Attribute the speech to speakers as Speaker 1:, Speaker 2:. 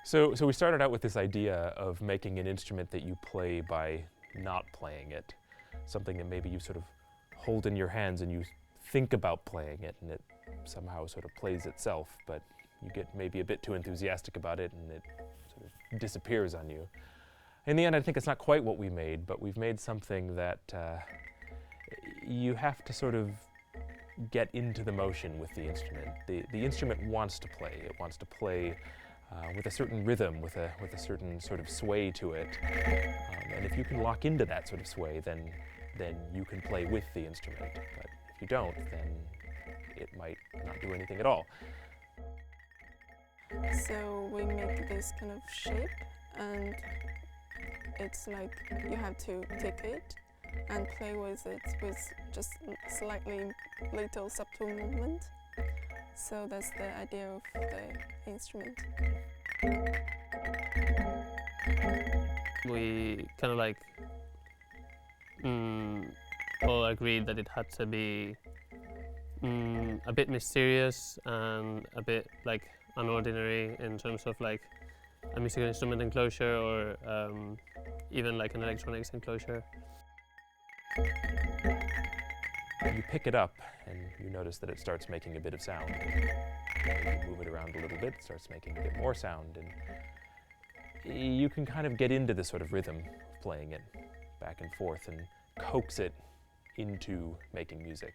Speaker 1: So we started out with this idea of making an instrument that you play by not playing it, something that maybe you sort of hold in your hands and you think about playing it and it somehow sort of plays itself, but you get maybe a bit too enthusiastic about it and it sort of disappears on you. In the end, I think it's not quite what we made, but we've made something that you have to sort of get into the motion with the instrument. The instrument wants to play. It wants to play with a certain rhythm, with a certain sort of sway to it. And if you can lock into that sort of sway, then you can play with the instrument. But if you don't, then it might not do anything at all.
Speaker 2: So we make this kind of shape, and it's like you have to take it and play with it with just slightly little subtle movement. So that's the idea of the instrument.
Speaker 3: We kind of like all agreed that it had to be a bit mysterious and a bit like unordinary in terms of like a musical instrument enclosure or even like an electronics enclosure.
Speaker 1: You pick it up and you notice that it starts making a bit of sound. And you move it around a little bit, it starts making a bit more sound, and you can kind of get into this sort of rhythm of playing it back and forth and coax it into making music.